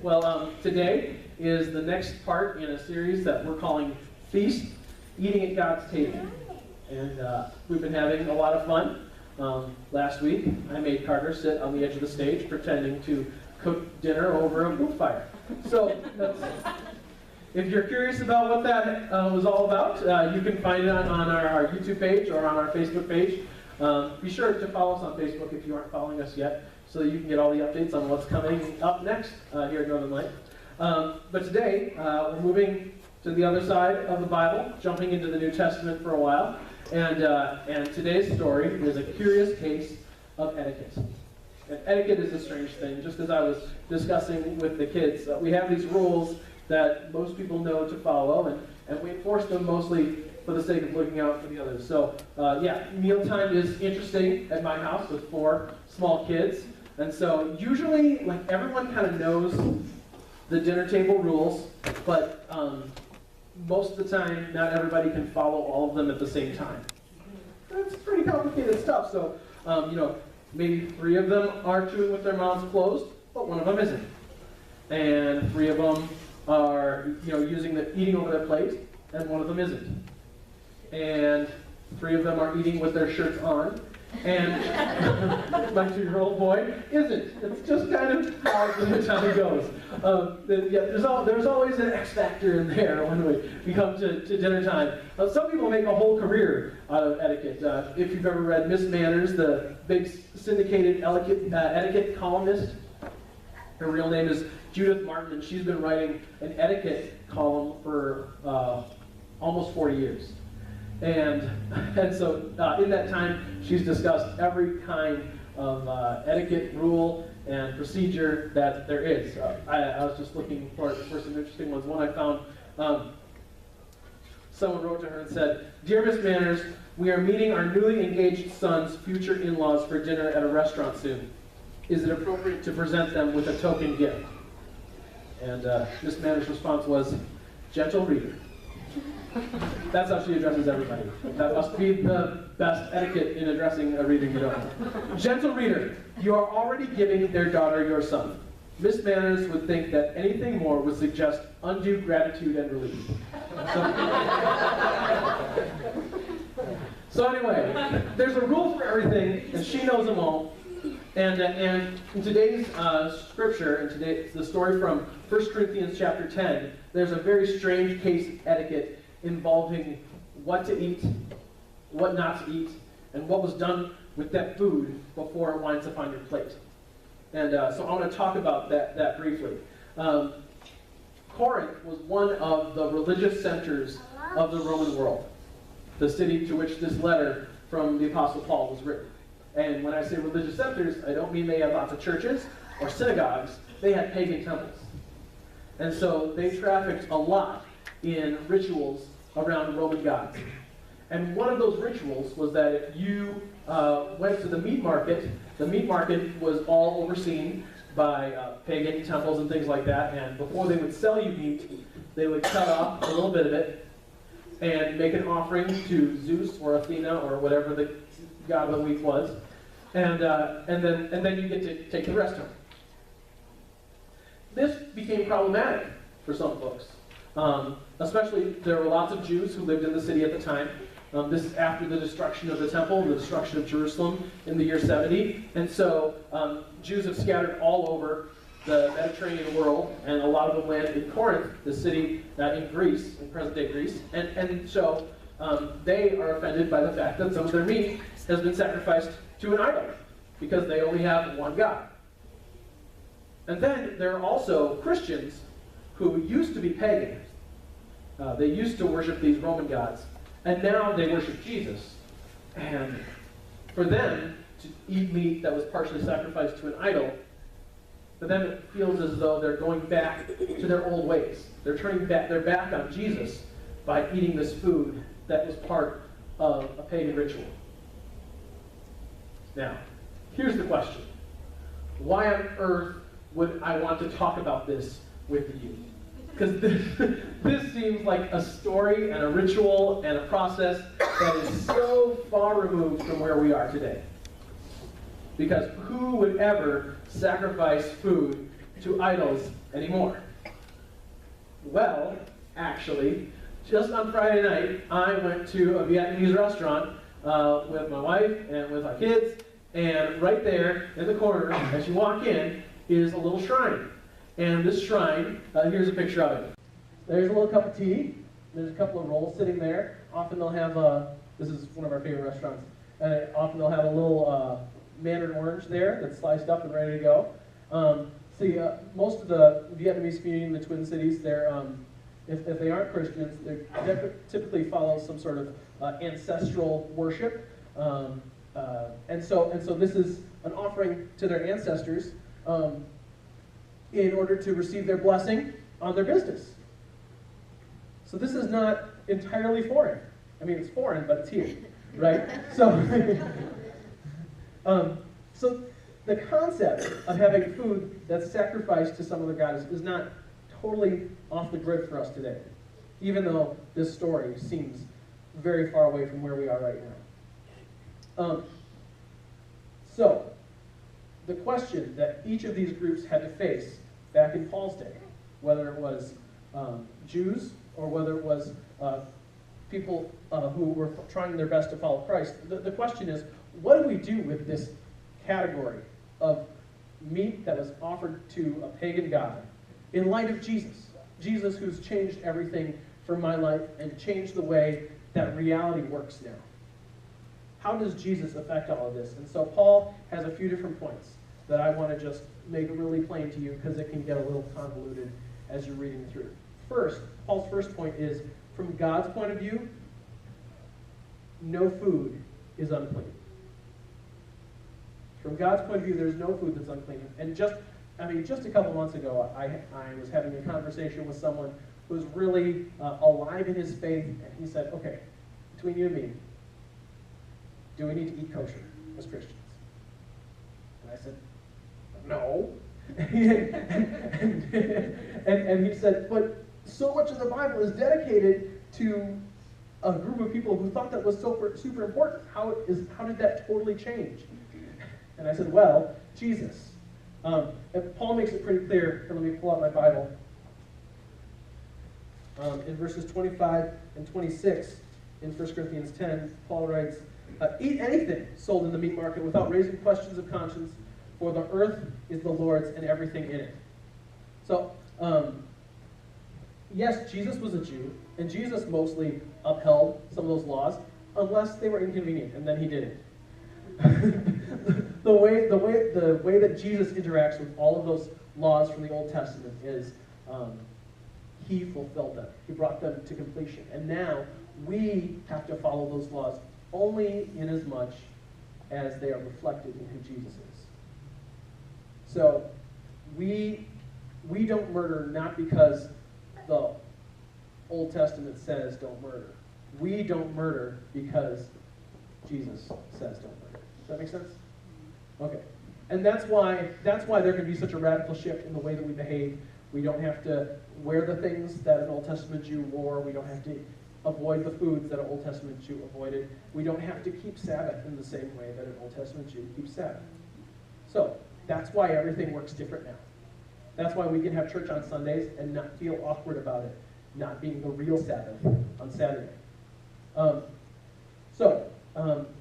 Well, today is the next part in a series that we're calling Feast, Eating at God's Table. And we've been having a lot of fun. Last week, I made Carter sit on the edge of the stage pretending to cook dinner over a wood fire. So, if you're curious about what that was all about, you can find it on our YouTube page or on our Facebook page. Be sure to follow us on Facebook if you aren't following us yet, so that you can get all the updates on what's coming up next here at Northern Light. But today, we're moving to the other side of the Bible, jumping into the New Testament for a while. And today's story is a curious case of etiquette. And etiquette is a strange thing. Just as I was discussing with the kids, we have these rules that most people know to follow, and we enforce them mostly for the sake of looking out for the others. So, mealtime is interesting at my house with 4 small kids. And so usually, like, everyone kind of knows the dinner table rules, but most of the time, not everybody can follow all of them at the same time. That's pretty complicated stuff. So, maybe 3 of them are chewing with their mouths closed, but 1 of them isn't. And 3 of them are, eating over their plate, and 1 of them isn't. And 3 of them are eating with their shirts on, and my 2-year-old boy isn't. It's just kind of how the time goes. There's always an X factor in there when we come to dinner time. Some people make a whole career out of etiquette. If you've ever read Miss Manners, the big syndicated etiquette columnist, her real name is Judith Martin, and she's been writing an etiquette column for almost 40 years. And so in that time, she's discussed every kind of etiquette rule and procedure that there is. I was just looking for some interesting ones. One I found, someone wrote to her and said, "Dear Miss Manners, we are meeting our newly engaged son's future in-laws for dinner at a restaurant soon. Is it appropriate to present them with a token gift?" And Miss Manners' response was, "Gentle reader." That's how she addresses everybody. That must be the best etiquette in addressing a reader you don't know. "Gentle reader, you are already giving their daughter your son. Miss Manners would think that anything more would suggest undue gratitude and relief." So anyway, there's a rule for everything, and she knows them all. And in today's scripture, and today's the story from 1 Corinthians chapter 10, there's a very strange case of etiquette involving what to eat, what not to eat, and what was done with that food before it winds up on your plate. And so I want to talk about that briefly. Corinth was one of the religious centers of the Roman world, the city to which this letter from the Apostle Paul was written. And when I say religious centers, I don't mean they had lots of churches or synagogues. They had pagan temples. And so they trafficked a lot in rituals around Roman gods. And one of those rituals was that if you went to the meat market was all overseen by pagan temples and things like that. And before they would sell you meat, they would cut off a little bit of it and make an offering to Zeus or Athena or whatever the god of the week was. And then you get to take the rest home. This became problematic for some folks. Especially, there were lots of Jews who lived in the city at the time. This is after the destruction of the temple, the destruction of Jerusalem in the year 70. And so Jews have scattered all over the Mediterranean world, and a lot of them land in Corinth, the city in Greece, in present-day Greece. And so they are offended by the fact that some of their meat has been sacrificed to an idol, because they only have one God. And then there are also Christians who used to be pagan. They used to worship these Roman gods, and now they worship Jesus. And for them to eat meat that was partially sacrificed to an idol, for them it feels as though they're going back to their old ways. They're turning back. They're back on Jesus by eating this food that was part of a pagan ritual. Now, here's the question. Why on earth would I want to talk about this with you? Because this seems like a story and a ritual and a process that is so far removed from where we are today. Because who would ever sacrifice food to idols anymore? Well, actually, just on Friday night, I went to a Vietnamese restaurant with my wife and with our kids, and right there in the corner, as you walk in, is a little shrine. And this shrine, here's a picture of it. There's a little cup of tea. There's a couple of rolls sitting there. Often they'll have, this is one of our favorite restaurants, often they'll have a little mandarin orange there that's sliced up and ready to go. See, most of the Vietnamese community in the Twin Cities, they're, if they aren't Christians, they typically follow some sort of ancestral worship. And so this is an offering to their ancestors in order to receive their blessing on their business. So this is not entirely foreign. I mean, it's foreign, but it's here, right? So, so the concept of having food that's sacrificed to some other god is not totally off the grid for us today, even though this story seems very far away from where we are right now. So, the question that each of these groups had to face back in Paul's day, whether it was Jews or whether it was people who were trying their best to follow Christ, the question is, what do we do with this category of meat that was offered to a pagan god in light of Jesus? Jesus, who's changed everything for my life and changed the way that reality works now. How does Jesus affect all of this? And so Paul has a few different points that I want to just make really plain to you because it can get a little convoluted as you're reading through. First, Paul's first point is, from God's point of view, no food is unclean. From God's point of view, there's no food that's unclean. And just a couple months ago, I was having a conversation with someone who was really alive in his faith, and he said, okay, between you and me, do we need to eat kosher as Christians? And I said, no. and he said, but so much of the Bible is dedicated to a group of people who thought that was super important. How did that totally change? And I said, well, Jesus. And Paul makes it pretty clear. Let me pull out my Bible. In verses 25 and 26 in 1 Corinthians 10, Paul writes, eat anything sold in the meat market without raising questions of conscience, for the earth is the Lord's and everything in it. So, yes, Jesus was a Jew, and Jesus mostly upheld some of those laws, unless they were inconvenient, and then he did it. the way that Jesus interacts with all of those laws from the Old Testament is he fulfilled them. He brought them to completion. And now we have to follow those laws only in as much as they are reflected in who Jesus is. So we don't murder not because the Old Testament says don't murder. We don't murder because Jesus says don't murder. Does that make sense? Okay. And that's why there can be such a radical shift in the way that we behave. We don't have to wear the things that an Old Testament Jew wore. We don't have to avoid the foods that an Old Testament Jew avoided. We don't have to keep Sabbath in the same way that an Old Testament Jew keeps Sabbath. So that's why everything works different now. That's why we can have church on Sundays and not feel awkward about it not being the real Sabbath on Saturday.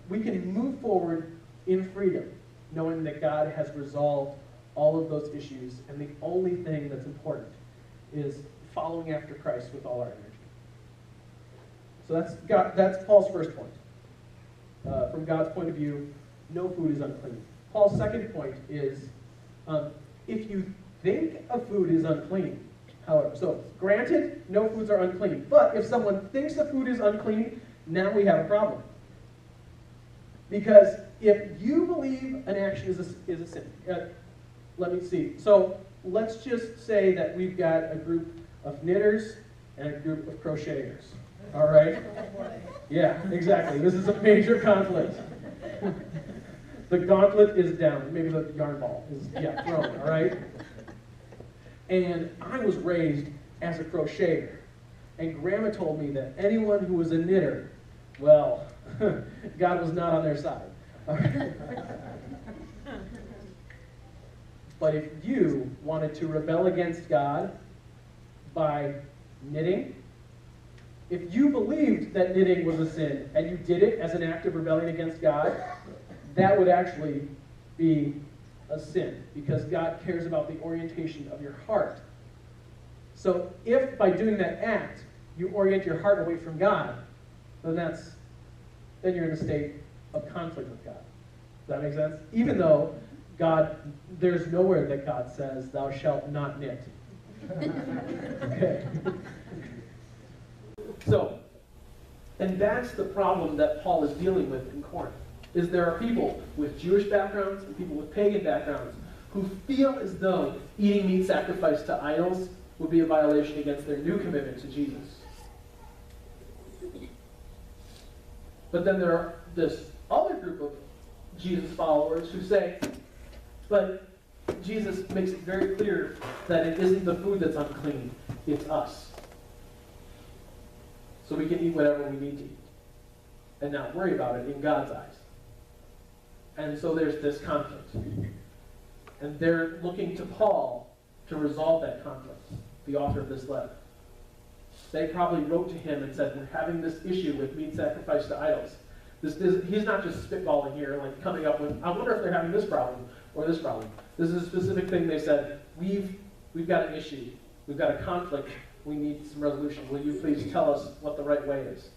We can move forward in freedom, knowing that God has resolved all of those issues, and the only thing that's important is following after Christ with all our energy. So that's Paul's first point. From God's point of view, no food is unclean. Paul's second point is, if you think a food is unclean, however, so granted, no foods are unclean, but if someone thinks a food is unclean, now we have a problem. Because if you believe an action is a sin, let me see. So let's just say that we've got a group of knitters and a group of crocheters. All right? Yeah, exactly. This is a major conflict. The gauntlet is down. Maybe the yarn ball is thrown. All right? And I was raised as a crocheter, and Grandma told me that anyone who was a knitter, well, God was not on their side. All right? But if you wanted to rebel against God by knitting, if you believed that knitting was a sin and you did it as an act of rebellion against God, that would actually be a sin, because God cares about the orientation of your heart. So if by doing that act you orient your heart away from God, then you're in a state of conflict with God. Does that make sense? Even though there's nowhere that God says, "Thou shalt not knit." Okay. So, and that's the problem that Paul is dealing with in Corinth, is there are people with Jewish backgrounds and people with pagan backgrounds who feel as though eating meat sacrificed to idols would be a violation against their new commitment to Jesus. But then there are this other group of Jesus followers who say, but Jesus makes it very clear that it isn't the food that's unclean, it's us. So we can eat whatever we need to eat and not worry about it in God's eyes. And so there's this conflict. And they're looking to Paul to resolve that conflict, the author of this letter. They probably wrote to him and said, we're having this issue with meat sacrificed to idols. He's not just spitballing here, like coming up with, I wonder if they're having this problem or this problem. This is a specific thing they said, we've got an issue. We've got a conflict. We need some resolution. Will you please tell us what the right way is?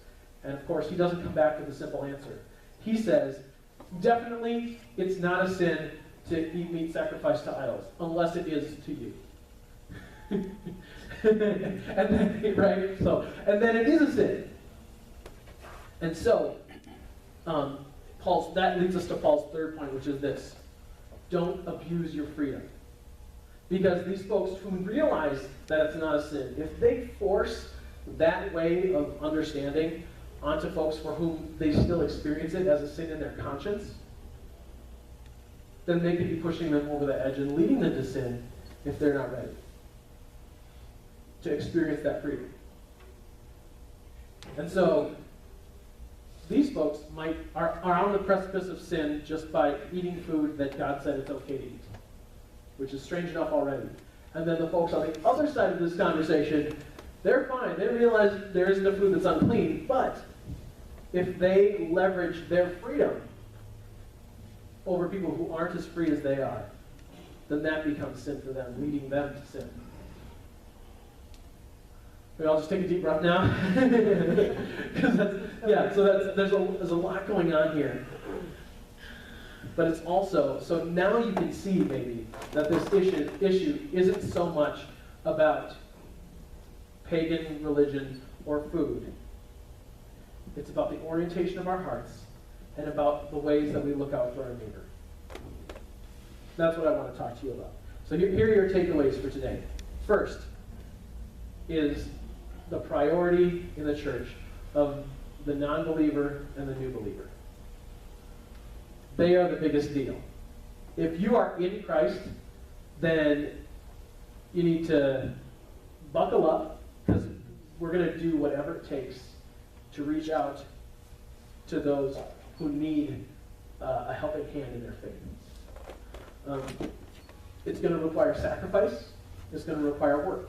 And of course, he doesn't come back with a simple answer. He says, definitely, it's not a sin to eat meat sacrificed to idols, unless it is to you. and then it is a sin. And so, that leads us to Paul's third point, which is this: don't abuse your freedom. Because these folks who realize that it's not a sin, if they force that way of understanding onto folks for whom they still experience it as a sin in their conscience, then they could be pushing them over the edge and leading them to sin if they're not ready to experience that freedom. And so these folks are on the precipice of sin just by eating food that God said it's okay to eat, which is strange enough already. And then the folks on the other side of this conversation, they're fine. They realize there isn't a food that's unclean, but if they leverage their freedom over people who aren't as free as they are, then that becomes sin for them, leading them to sin. Maybe I'll just take a deep breath now. There's a lot going on here. But it's also, so now you can see maybe that this issue isn't so much about pagan religion or food. It's about the orientation of our hearts and about the ways that we look out for our neighbor. That's what I want to talk to you about. So here are your takeaways for today. First is the priority in the church of the non-believer and the new believer. They are the biggest deal. If you are in Christ, then you need to buckle up, because we're going to do whatever it takes to reach out to those who need a helping hand in their faith. It's going to require sacrifice. It's going to require work.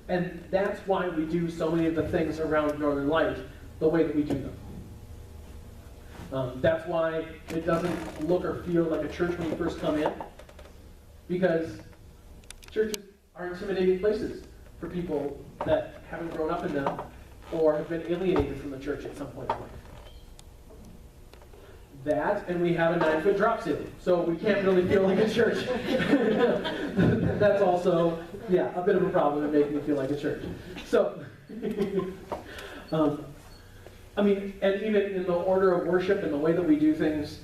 And that's why we do so many of the things around Northern Light the way that we do them. That's why it doesn't look or feel like a church when you first come in, because churches are intimidating places for people that haven't grown up in them or have been alienated from the church at some point in life. That, and we have a 9-foot drop ceiling, so we can't really feel like a church. That's also, a bit of a problem in making it feel like a church. So, and even in the order of worship and the way that we do things,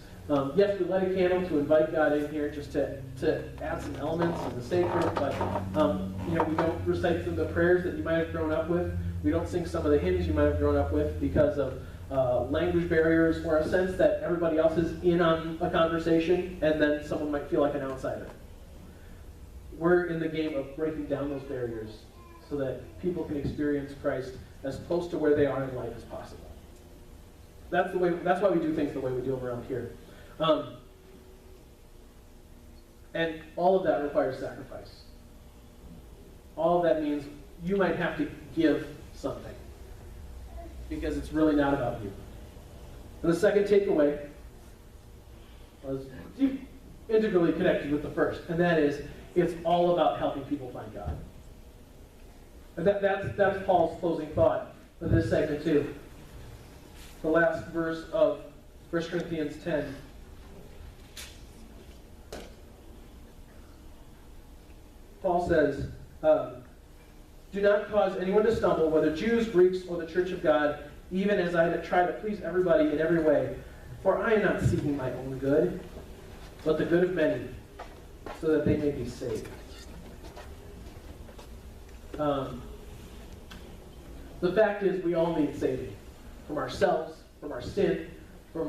yes, we light a candle to invite God in here just to add some elements in the sacred, but we don't recite some of the prayers that you might have grown up with. We don't sing some of the hymns you might have grown up with because of language barriers, or a sense that everybody else is in on a conversation and then someone might feel like an outsider. We're in the game of breaking down those barriers so that people can experience Christ as close to where they are in life as possible. That's why we do things the way we do them around here. And all of that requires sacrifice. All of that means you might have to give something because it's really not about you. And the second takeaway was integrally connected with the first, and that is it's all about helping people find God. And that's Paul's closing thought of this segment too. The last verse of 1 Corinthians 10. Paul says, do not cause anyone to stumble, whether Jews, Greeks, or the church of God, even as I try to please everybody in every way. For I am not seeking my own good, but the good of many, so that they may be saved. The fact is, we all need saving. From ourselves, from our sin, from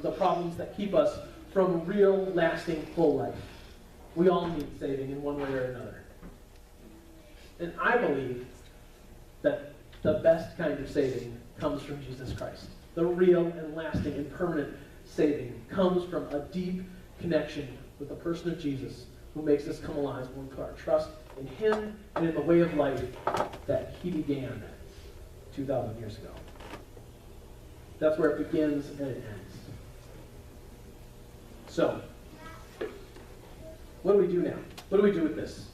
the problems that keep us from real, lasting, full life. We all need saving in one way or another. And I believe that the best kind of saving comes from Jesus Christ. The real and lasting and permanent saving comes from a deep connection with the person of Jesus, who makes us come alive when we put our trust in Him and in the way of life that He began 2,000 years ago. That's where it begins and it ends. So, what do we do now? What do we do with this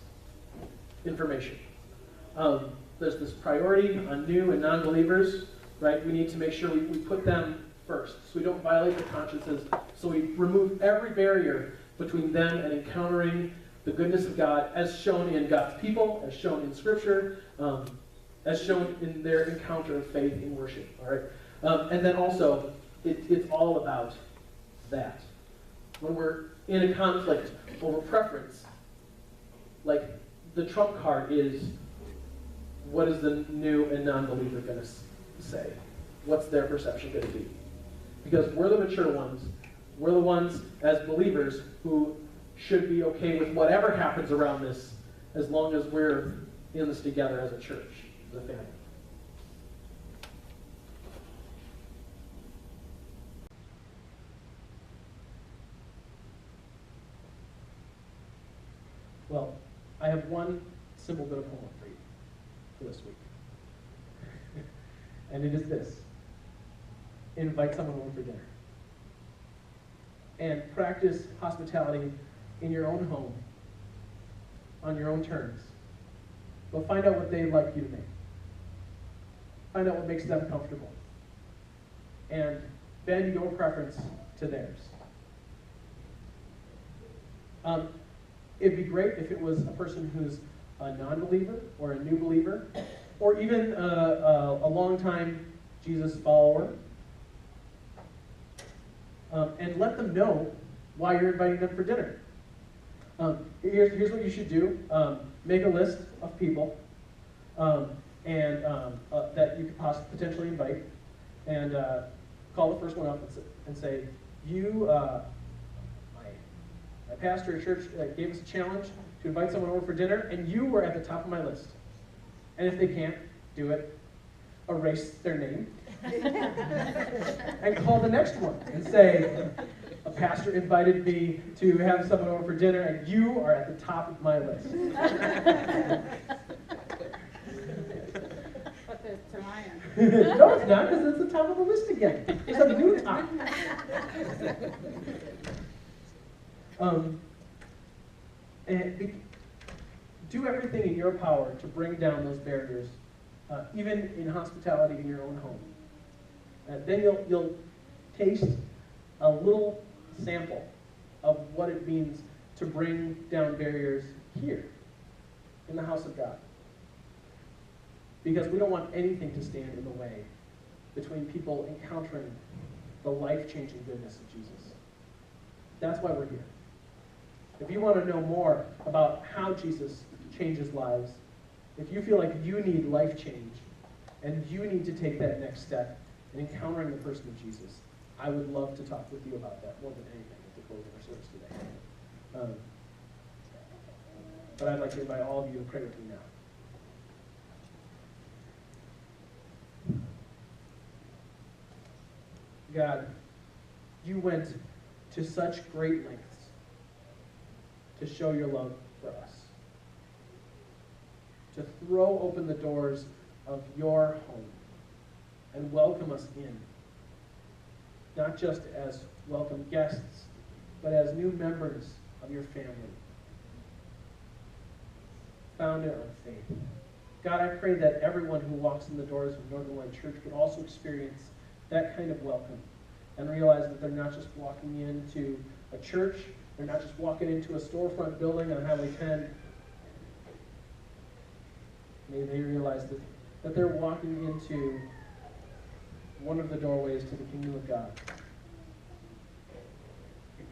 information? There's this priority on new and non-believers, right? We need to make sure we put them first, so we don't violate their consciences, so we remove every barrier between them and encountering the goodness of God as shown in God's people, as shown in Scripture, as shown in their encounter of faith in worship, all right? And then also, it's all about that. When we're in a conflict over preference, like the trump card is, what is the new and non-believer going to say? What's their perception going to be? Because we're the mature ones. We're the ones as believers who should be okay with whatever happens around this, as long as we're in this together as a church, as a family. Well, I have one simple bit of homework for you for this week. And it is this. Invite someone over for dinner. And practice hospitality in your own home, on your own terms. Go find out what they'd like you to make. Find out what makes them comfortable. And bend your preference to theirs. It'd be great if it was a person who's a non-believer or a new believer, or even a long-time Jesus follower. And let them know why you're inviting them for dinner. Here's what you should do. Make a list of people that you could potentially invite, and call the first one up and say, my pastor at church gave us a challenge to invite someone over for dinner, and you were at the top of my list. And if they can't do it, erase their name and call the next one and say, a pastor invited me to have someone over for dinner, and you are at the top of my list. Put this to my end. No, it's not, because it's the top of the list again. It's a new top. Do everything in your power to bring down those barriers, even in hospitality in your own home. Then you'll taste a little sample of what it means to bring down barriers here, in the house of God. Because we don't want anything to stand in the way between people encountering the life-changing goodness of Jesus. That's why we're here. If you want to know more about how Jesus changes lives, if you feel like you need life change, and you need to take that next step in encountering the person of Jesus, I would love to talk with you about that more than anything at the close of our service today. But I'd like to invite all of you to pray with me now. God, you went to such great lengths to show your love for us. To throw open the doors of your home and welcome us in. Not just as welcome guests, but as new members of your family, founded on faith. God, I pray that everyone who walks in the doors of Northern Light Church would also experience that kind of welcome and realize that they're not just walking into a church, they're not just walking into a storefront building on Highway 10. May they realize that they're walking into one of the doorways to the kingdom of God.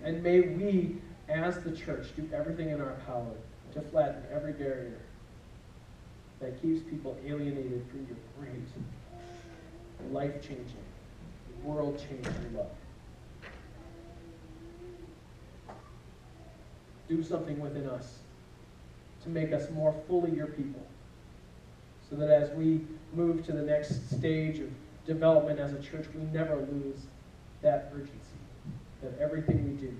And may we, as the church, do everything in our power to flatten every barrier that keeps people alienated from your great, life-changing, world-changing love. Do something within us to make us more fully your people, so that as we move to the next stage of development as a church, we never lose that urgency, that everything we do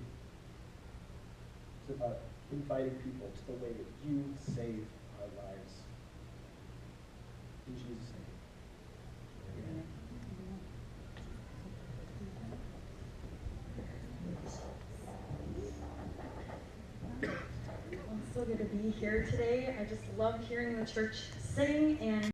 is about inviting people to the way that you save our lives. In Jesus' name. Amen. Well, it's so good to be here today. I just love hearing the church sing and